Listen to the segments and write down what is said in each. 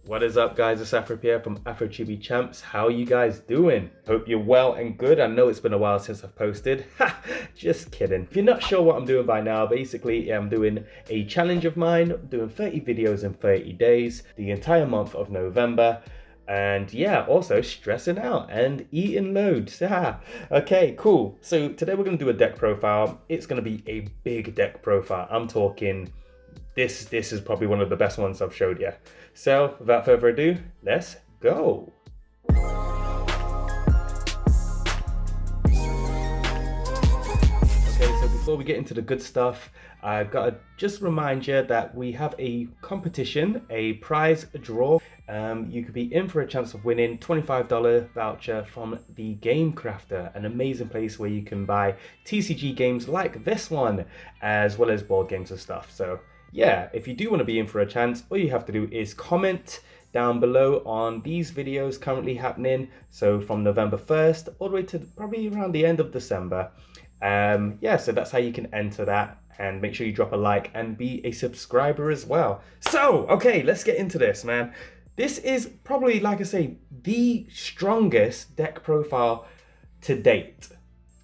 What is up, guys? It's Afro here from AFROCHIBI Champs. How are you guys doing? Hope you're well and good. I know it's been a while since I've posted. Ha! Just kidding. If you're not sure what I'm doing by now, basically I'm doing a challenge of mine, doing 30 videos in 30 days, the entire month of November. And yeah, also stressing out and eating loads. Okay, cool. So today we're going to do a deck profile. It's going to be a big deck profile. I'm talking, this is probably one of the best ones I've showed you. So without further ado, let's go. Okay, so before we get into the good stuff, I've got to just remind you that we have a competition, a prize draw. You could be in for a chance of winning $25 voucher from the Game Crafter, an amazing place where you can buy TCG games like this one, as well as board games and stuff. So yeah, if you do want to be in for a chance, all you have to do is comment down below on these videos currently happening. So from November 1st all the way to probably around the end of December. Yeah, so that's how you can enter that, and make sure you drop a like and be a subscriber as well. So, okay, let's get into this, man. This is probably, like I say, the strongest deck profile to date.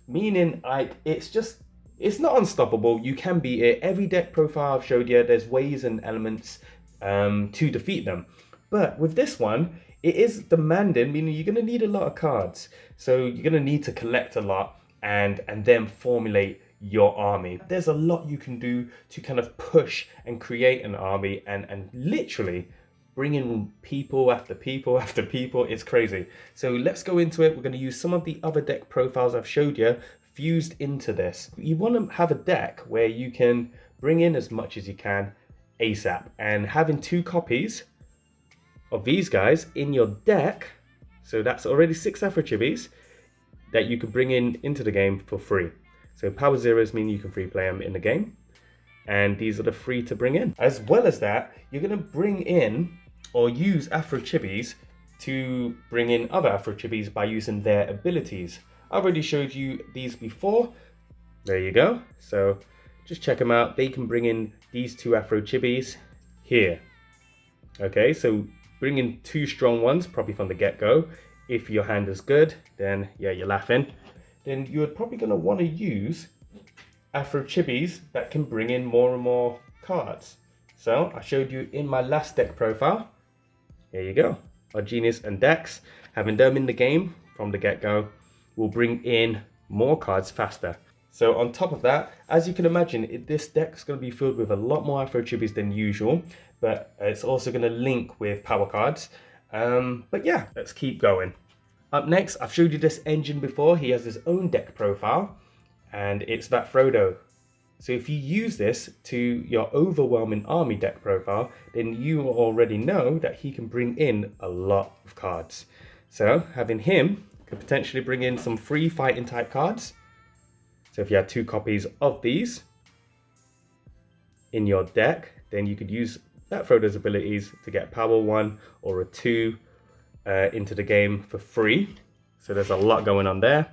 Meaning, like, it's not unstoppable. You can beat it. Every deck profile I've showed you, there's ways and elements to defeat them. But with this one, it is demanding, meaning you're going to need a lot of cards. So you're going to need to collect a lot and then formulate your army. There's a lot you can do to kind of push and create an army and literally bring in people after people after people. It's crazy. So let's go into it. We're going to use some of the other deck profiles I've showed you fused into this. You want to have a deck where you can bring in as much as you can ASAP, and having 2 copies of these guys in your deck, so that's already 6 AFROCHIBIs that you can bring into the game for free. So power zeros mean you can free play them in the game, and these are the free to bring in. As well as that, you're going to bring in or use AFROCHIBIs to bring in other AFROCHIBIs by using their abilities. I've already showed you these before. There you go. So just check them out. They can bring in these 2 AFROCHIBIs here. Okay, so bring in 2 strong ones, probably from the get-go. If your hand is good, then yeah, you're laughing. Then you're probably going to want to use AFROCHIBIs that can bring in more and more cards. So I showed you in my last deck profile. There you go. Our Genius and Dex, having them in the game from the get-go, will bring in more cards faster. So on top of that, as you can imagine, this deck's going to be filled with a lot more AFROCHIBIs than usual, but it's also going to link with power cards. But yeah, let's keep going. Up next, I've showed you this engine before. He has his own deck profile, and it's that Frodo. So if you use this to your overwhelming army deck profile, then you already know that he can bring in a lot of cards. So having him could potentially bring in some free fighting type cards. So if you had 2 copies of these in your deck, then you could use that Frodo's abilities to get power 1 or a 2 into the game for free. So there's a lot going on there.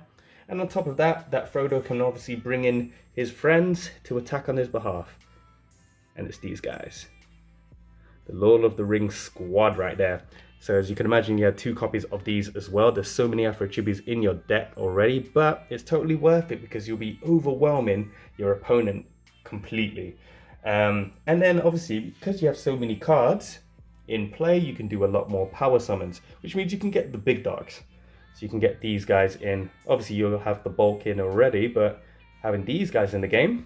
And on top of that, that Frodo can obviously bring in his friends to attack on his behalf. And it's these guys. The Lord of the Rings squad right there. So as you can imagine, you have 2 copies of these as well. There's so many AFROCHIBIs in your deck already, but it's totally worth it because you'll be overwhelming your opponent completely. And then obviously, because you have so many cards in play, you can do a lot more power summons, which means you can get the big dogs. So you can get these guys in. Obviously you'll have the bulk in already, but having these guys in the game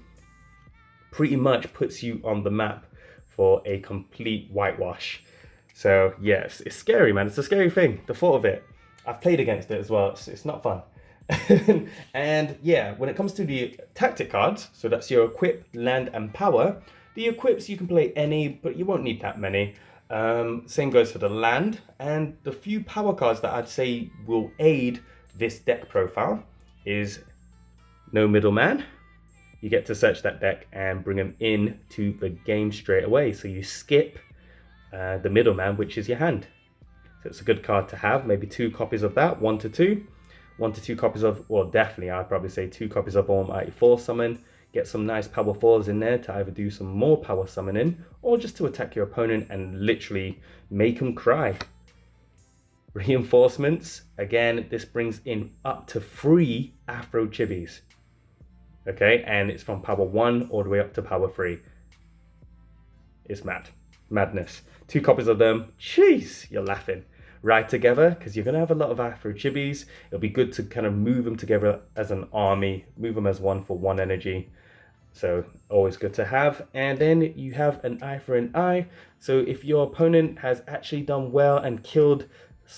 pretty much puts you on the map for a complete whitewash. So yes, it's scary, man. It's a scary thing, the thought of it. I've played against it as well. It's not fun. And yeah, when it comes to the tactic cards, so that's your equip, land, and power. The equips you can play any, but you won't need that many. Same goes for the land, and the few power cards that I'd say will aid this deck profile is no middleman. You get to search that deck and bring them in to the game straight away. So you skip the middleman, which is your hand. So it's a good card to have. Maybe 2 copies of that, 1 to 2. 1 to 2 copies of, well, definitely I'd probably say 2 copies of Almighty Force Summon. Get some nice power 4s in there to either do some more power summoning or just to attack your opponent and literally make them cry. Reinforcements, again, this brings in up to 3 AFROCHIBIs. Okay, and it's from power 1 all the way up to power 3. It's madness. 2 copies of them, jeez, you're laughing. Ride together, because you're going to have a lot of AFROCHIBIs. It'll be good to kind of move them together as an army, move them as one for 1 energy. So always good to have. And then you have an eye for an eye. So if your opponent has actually done well and killed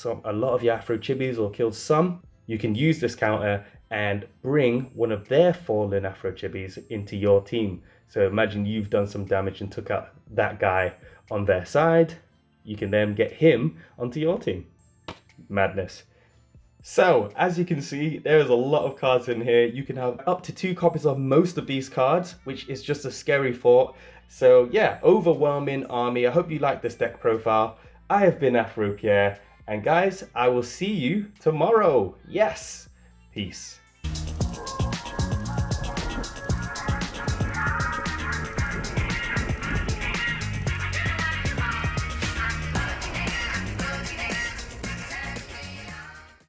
a lot of your AFROCHIBIs or killed some, you can use this counter and bring one of their fallen AFROCHIBIs into your team. So imagine you've done some damage and took out that guy on their side. You can then get him onto your team. Madness. So, as you can see, there is a lot of cards in here. You can have up to 2 copies of most of these cards, which is just a scary thought. So yeah, overwhelming army. I hope you like this deck profile. I have been AFROPierre, and guys, I will see you tomorrow. Yes, peace.